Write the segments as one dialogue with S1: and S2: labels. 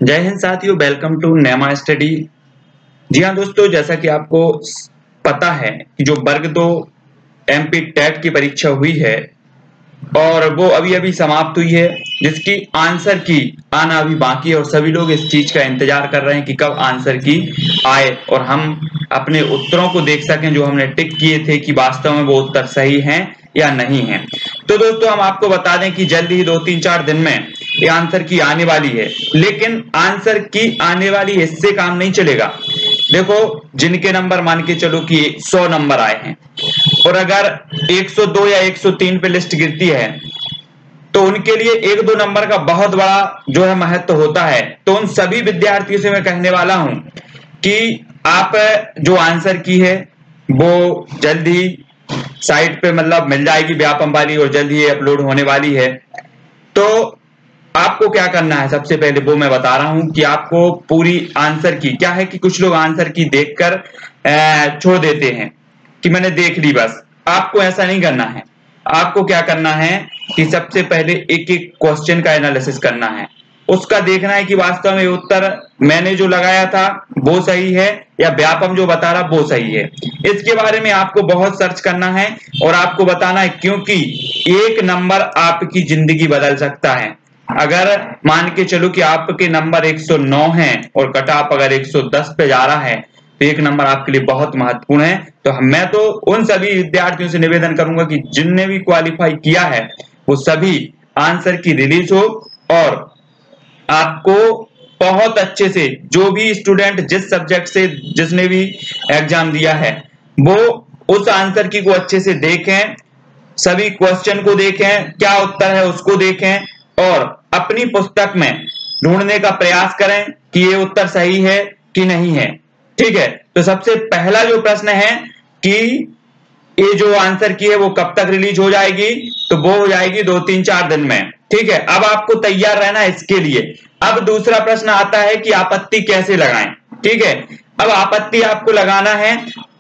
S1: जय हिंद साथियों, welcome to नेमा स्टडी। जी हाँ दोस्तों, जैसा कि आपको पता है कि जो वर्ग 2 एमपी टेट की परीक्षा हुई है और वो अभी अभी समाप्त हुई है, जिसकी आंसर की आना अभी बाकी है और सभी लोग इस चीज का इंतजार कर रहे हैं कि कब आंसर की आए और हम अपने उत्तरों को देख सकें जो हमने टिक किए थे कि वास्तव में वो उत्तर सही हैं या नहीं है। तो दोस्तों, हम आपको बता दें कि जल्द ही 2-3-4 दिन में ये आंसर की आने वाली है, लेकिन आंसर की आने वाली इससे काम नहीं चलेगा। देखो, जिनके नंबर मान के चलो कि 100 नंबर आए हैं और अगर 102 या 103 पे लिस्ट गिरती है तो उनके लिए 1-2 नंबर का बहुत बड़ा जो है महत्व होता है। तो उन सभी विद्यार्थियों से मैं कहने वाला हूं कि आप जो आंसर की है वो जल्द ही साइट पे मतलब मिल जाएगी व्यापम वाली और जल्द ही अपलोड होने वाली है। तो आपको क्या करना है, सबसे पहले वो मैं बता रहा हूं कि आपको पूरी आंसर की क्या है कि कुछ लोग आंसर की देखकर छोड़ देते हैं कि मैंने देख ली बस। आपको ऐसा नहीं करना है। आपको क्या करना है कि सबसे पहले एक एक क्वेश्चन का एनालिसिस करना है, उसका देखना है कि वास्तव में उत्तर मैंने जो लगाया था वो सही है या व्यापम जो बता रहा वो सही है। इसके बारे में आपको बहुत सर्च करना है और आपको बताना है, क्योंकि एक नंबर आपकी जिंदगी बदल सकता है। अगर मान के चलो कि आपके नंबर 109 हैं और कट ऑफ अगर 110 पे जा रहा है तो एक नंबर आपके लिए बहुत महत्वपूर्ण है। तो मैं तो उन सभी विद्यार्थियों से निवेदन करूंगा कि जिनने भी क्वालिफाई किया है वो सभी आंसर की रिलीज हो और आपको बहुत अच्छे से जो भी स्टूडेंट जिस सब्जेक्ट से जिसने भी एग्जाम दिया है वो उस आंसर की को अच्छे से देखें, सभी क्वेश्चन को देखें, क्या उत्तर है उसको देखें और अपनी पुस्तक में ढूंढने का प्रयास करें कि ये उत्तर सही है कि नहीं है। ठीक है, तो सबसे पहला जो प्रश्न है कि ये जो आंसर की है वो कब तक रिलीज हो जाएगी, तो वो हो जाएगी 2-3-4 दिन में। ठीक है, अब आपको तैयार रहना है इसके लिए। अब दूसरा प्रश्न आता है कि आपत्ति कैसे लगाएं। ठीक है, अब आपत्ति आपको लगाना है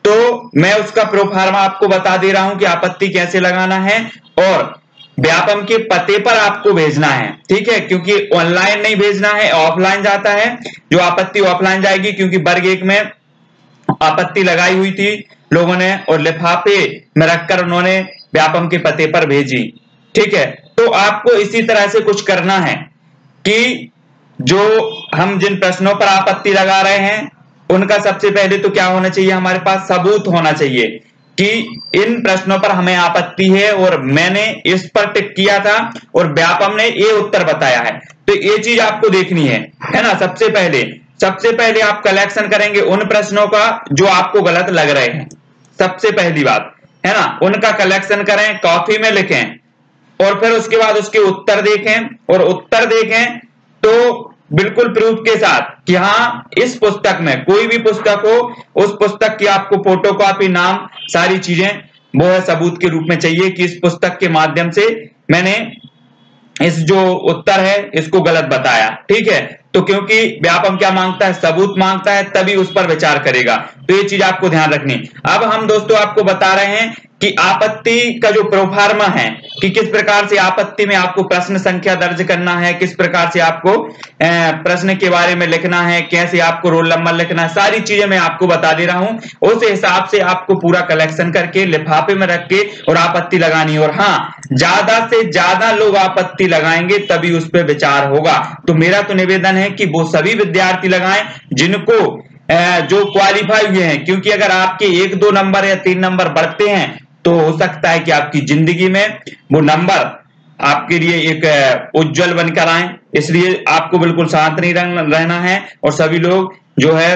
S1: तो मैं उसका प्रोफार्मा आपको बता दे रहा हूं कि आपत्ति कैसे लगाना है और व्यापम के पते पर आपको भेजना है। ठीक है, क्योंकि ऑनलाइन नहीं भेजना है, ऑफलाइन जाता है। जो आपत्ति ऑफलाइन जाएगी, क्योंकि वर्ग 1 में आपत्ति लगाई हुई थी लोगों ने और लिफाफे में रखकर उन्होंने व्यापम के पते पर भेजी। ठीक है, तो आपको इसी तरह से कुछ करना है कि जो हम जिन प्रश्नों पर आपत्ति लगा रहे हैं उनका सबसे पहले तो क्या होना चाहिए, हमारे पास सबूत होना चाहिए कि इन प्रश्नों पर हमें आपत्ति है और मैंने इस पर टिक किया था और व्यापम ने ये उत्तर बताया है। तो ये चीज आपको देखनी है ना। सबसे पहले आप कलेक्शन करेंगे उन प्रश्नों का जो आपको गलत लग रहे हैं। सबसे पहली बात है ना, उनका कलेक्शन करें, कॉपी में लिखें और फिर उसके बाद उसके उत्तर देखें और उत्तर देखें तो बिल्कुल प्रूफ के साथ कि हाँ इस पुस्तक में कोई भी पुस्तक हो उस पुस्तक की आपको फोटोकॉपी, नाम, सारी चीजें वो है सबूत के रूप में चाहिए कि इस पुस्तक के माध्यम से मैंने इस जो उत्तर है इसको गलत बताया। ठीक है, तो क्योंकि व्यापम क्या मांगता है, सबूत मांगता है, तभी उस पर विचार करेगा। तो ये चीज आपको ध्यान रखनी। अब हम दोस्तों आपको बता रहे हैं कि आपत्ति का जो प्रोफार्मा है कि किस प्रकार से आपत्ति में आपको प्रश्न संख्या दर्ज करना है, किस प्रकार से आपको प्रश्न के बारे में लिखना है, कैसे आपको रोल नंबर लिखना है, सारी चीजें मैं आपको बता दे रहा हूं। उस हिसाब से आपको पूरा कलेक्शन करके लिफाफे में रख के और आपत्ति लगानी है। और हाँ, ज्यादा से ज्यादा लोग आपत्ति लगाएंगे तभी उस पर विचार होगा। तो मेरा तो निवेदन है कि वो सभी विद्यार्थी लगाएं जिनको जो क्वालिफाई हुए हैं, क्योंकि अगर आपके 1-2 नंबर या 3 नंबर बढ़ते हैं तो हो सकता है कि आपकी जिंदगी में वो नंबर आपके लिए एक उज्जवल बनकर आए। इसलिए आपको बिल्कुल शांत नहीं रहना है और सभी लोग जो है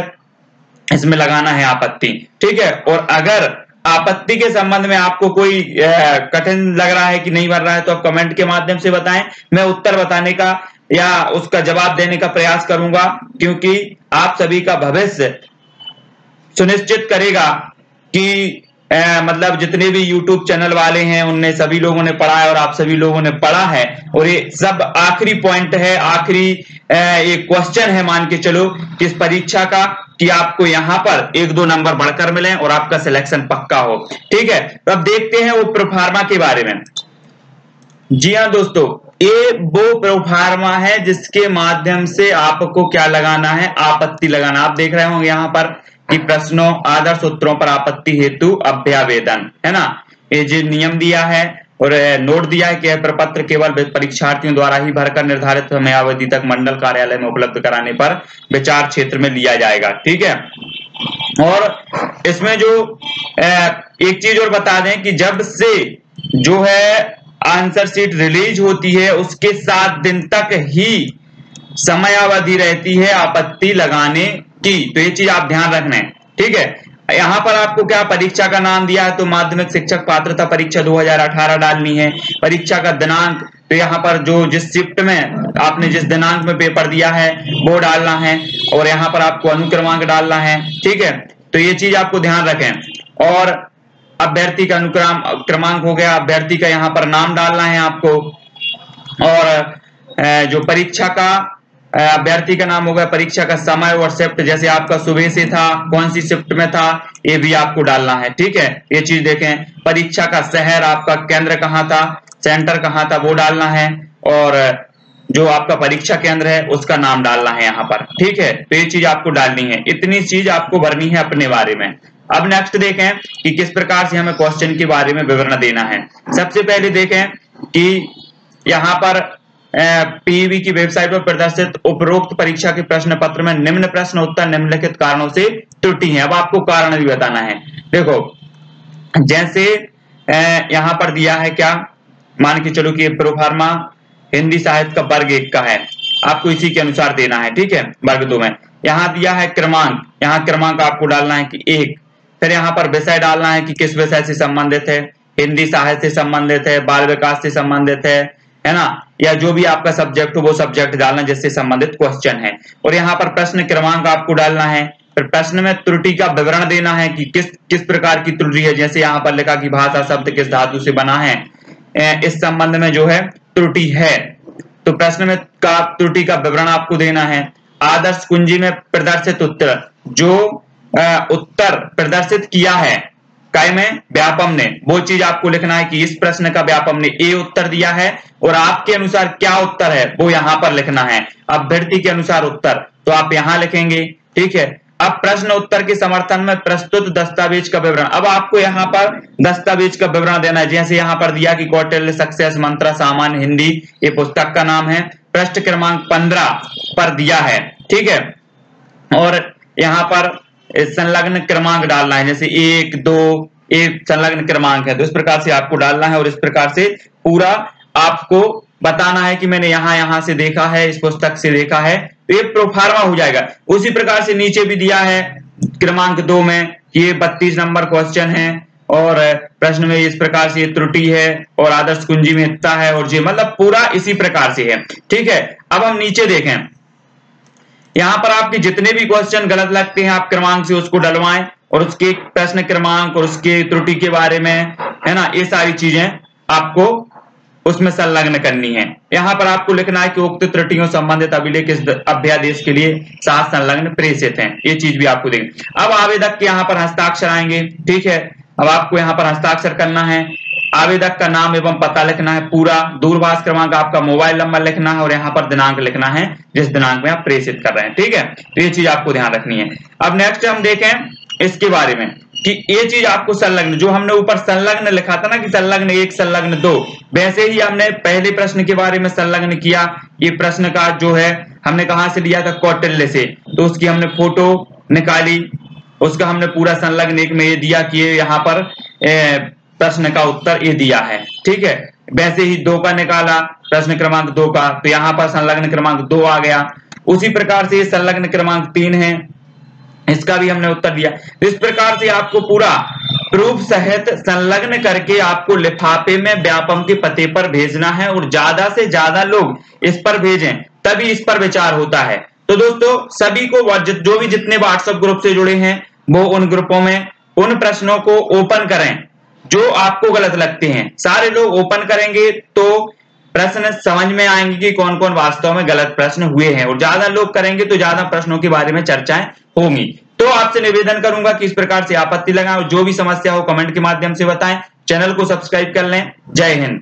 S1: इसमें लगाना है आपत्ति। ठीक है, और अगर आपत्ति के संबंध में आपको कोई कठिन लग रहा है कि नहीं बन रहा है तो आप कमेंट के माध्यम से बताएं, मैं उत्तर बताने का या उसका जवाब देने का प्रयास करूंगा, क्योंकि आप सभी का भविष्य सुनिश्चित करेगा कि मतलब जितने भी YouTube चैनल वाले हैं उनने सभी लोगों ने पढ़ा है और आप सभी लोगों ने पढ़ा है और ये सब आखिरी पॉइंट है, आखिरी एक क्वेश्चन है मान के चलो कि इस परीक्षा का कि आपको यहाँ पर 1-2 नंबर बढ़कर मिले और आपका सिलेक्शन पक्का हो। ठीक है, तो अब देखते हैं वो प्रोफार्मा के बारे में। जी हाँ दोस्तों, ये वो प्रोफार्मा है जिसके माध्यम से आपको क्या लगाना है, आपत्ति लगाना। आप देख रहे होंगे यहाँ पर कि प्रश्नों आदर्श उत्तरों पर आपत्ति हेतु अभ्यावेदन, है ना, ये जो नियम दिया है और नोट दिया है कि यह प्रपत्र केवल परीक्षार्थियों द्वारा ही भरकर निर्धारित समयावधि तक मंडल कार्यालय में उपलब्ध कराने पर विचार क्षेत्र में लिया जाएगा। ठीक है, और इसमें जो एक चीज और बता दें कि जब से जो है आंसर शीट रिलीज होती है उसके 7 दिन तक ही समयावधि रहती है आपत्ति लगाने की। तो ये चीज आप ध्यान रखना है। ठीक है, यहाँ पर आपको क्या परीक्षा का नाम दिया है, तो माध्यमिक शिक्षक पात्रता परीक्षा 2018 डालनी है। परीक्षा का दिनांक, तो यहाँ पर जो जिस शिफ्ट में आपने जिस दिनांक में पेपर दिया है वो डालना है, और यहाँ पर आपको अनुक्रमांक डालना है। ठीक है, तो ये चीज आपको ध्यान रखें। और अभ्यर्थी का क्रमांक हो गया, अभ्यर्थी का यहाँ पर नाम डालना है आपको, और जो परीक्षा का अभ्यर्थी का नाम होगा, परीक्षा का समय और शिफ्ट, जैसे आपका सुबह से था, कौन सी शिफ्ट में था, ये भी आपको डालना है। ठीक है, ये चीज देखें। परीक्षा का शहर, आपका केंद्र कहाँ था, सेंटर कहाँ था, वो डालना है, और जो आपका परीक्षा केंद्र है उसका नाम डालना है यहाँ पर। ठीक है, तो ये चीज आपको डालनी है। इतनी चीज आपको भरनी है अपने बारे में। अब नेक्स्ट देखें कि किस प्रकार से हमें क्वेश्चन के बारे में विवरण देना है। सबसे पहले देखें कि यहाँ पर पीईबी की वेबसाइट पर प्रदर्शित उपरोक्त परीक्षा के प्रश्न पत्र में निम्न प्रश्न उत्तर निम्नलिखित कारणों से त्रुटि है। अब आपको कारण भी बताना है। देखो, जैसे यहाँ पर दिया है क्या, मान के चलो कि प्रोफार्मा हिंदी साहित्य का वर्ग 1 का है, आपको इसी के अनुसार देना है। ठीक है, वर्ग 2 में यहाँ दिया है क्रमांक, यहाँ क्रमांक आपको डालना है कि 1। फिर यहाँ पर विषय डालना है कि किस विषय से संबंधित है, हिंदी साहित्य से संबंधित है, बाल विकास से संबंधित है ना, या जो भी आपका सब्जेक्ट हो वो सब्जेक्ट डालना जिससे संबंधित क्वेश्चन है। और यहाँ पर प्रश्न क्रमांक आपको डालना है। फिर प्रश्न में त्रुटि का विवरण देना है कि किस प्रकार की त्रुटि है। जैसे यहाँ पर लिखा कि भाषा शब्द किस धातु से बना है, इस संबंध में जो है त्रुटि है, तो प्रश्न में का त्रुटि का विवरण आपको देना है। आदर्श कुंजी में प्रदर्शित उत्तर, जो उत्तर प्रदर्शित किया है काय में, व्यापम ने, वो चीज आपको लिखना है कि इस प्रश्न का व्यापम ने ए उत्तर दिया है और आपके अनुसार क्या उत्तर है वो यहां पर लिखना है। अभ्यर्थी के अनुसार उत्तर तो आप यहां लिखेंगे। ठीक है, अब प्रश्न उत्तर के समर्थन में प्रस्तुत दस्तावेज का विवरण। अब आपको यहाँ पर दस्तावेज का विवरण देना है। जैसे यहाँ पर दिया कि कौटिल्य सक्सेस मंत्रा सामान्य हिंदी, ये पुस्तक का नाम है, पृष्ठ क्रमांक 15 पर दिया है। ठीक है, और यहाँ पर संलग्न क्रमांक डालना है, जैसे 1 2 एक संलग्न क्रमांक है, तो इस प्रकार से आपको डालना है और इस प्रकार से पूरा आपको बताना है कि मैंने यहां से देखा है, इस पुस्तक से देखा है, तो ये प्रोफार्मा हो जाएगा। उसी प्रकार से नीचे भी दिया है क्रमांक 2 में, ये 32 नंबर क्वेश्चन है और प्रश्न में इस प्रकार से त्रुटि है और आदर्श कुंजी में इतना है, और जी मतलब पूरा इसी प्रकार से है। ठीक है, अब हम नीचे देखें, यहाँ पर आपके जितने भी क्वेश्चन गलत लगते हैं आप क्रमांक से उसको डलवाएं और उसके प्रश्न क्रमांक और उसके त्रुटि के बारे में, है ना, ये सारी चीजें आपको उसमें संलग्न करनी है। यहाँ पर आपको लिखना है कि उक्त त्रुटियों संबंधित अभिलेख इस अभ्यादेश के लिए 7 संलग्न प्रेषित हैं, ये चीज भी आपको देंगे। अब आवेदक के यहाँ पर हस्ताक्षर आएंगे। ठीक है, अब आपको यहाँ पर हस्ताक्षर करना है, आवेदक का नाम एवं पता लिखना है पूरा, दूरभाष क्रमांक, आपका मोबाइल नंबर लिखना है और यहाँ पर दिनांक लिखना है जिस दिनांक में आप प्रेषित कर रहे हैं। ठीक है, तो ये चीज आपको ध्यान रखनी है। अब नेक्स्ट हम देखें इसके बारे में कि ये चीज आपको संलग्न, जो हमने ऊपर संलग्न लिखा था ना कि संलग्न 1 संलग्न 2, वैसे ही हमने पहले प्रश्न के बारे में संलग्न किया। ये प्रश्न का जो है हमने कहां से लिया था, कौटिल्य से, तो उसकी हमने फोटो निकाली, उसका हमने पूरा संलग्न 1 में ये दिया कि ये यहाँ पर प्रश्न का उत्तर ये दिया है। ठीक है, वैसे ही 2 का निकाला प्रश्न क्रमांक 2 का, तो यहाँ पर संलग्न क्रमांक 2 आ गया। उसी प्रकार से संलग्न क्रमांक 3 है, इसका भी हमने उत्तर दिया। इस प्रकार से आपको पूरा प्रूफ सहित संलग्न करके आपको लिफाफे में व्यापम के पते पर भेजना है और ज्यादा से ज्यादा लोग इस पर भेजें, तभी इस पर विचार होता है। तो दोस्तों सभी को, जो भी जितने व्हाट्सएप ग्रुप से जुड़े हैं वो उन ग्रुपों में उन प्रश्नों को ओपन करें जो आपको गलत लगते हैं। सारे लोग ओपन करेंगे तो प्रश्न समझ में आएंगे कि कौन कौन वास्तव में गलत प्रश्न हुए हैं, और ज्यादा लोग करेंगे तो ज्यादा प्रश्नों के बारे में चर्चाएं होंगी। तो आपसे निवेदन करूंगा कि इस प्रकार से आपत्ति लगाएं और जो भी समस्या हो कमेंट के माध्यम से बताएं। चैनल को सब्सक्राइब कर लें। जय हिंद।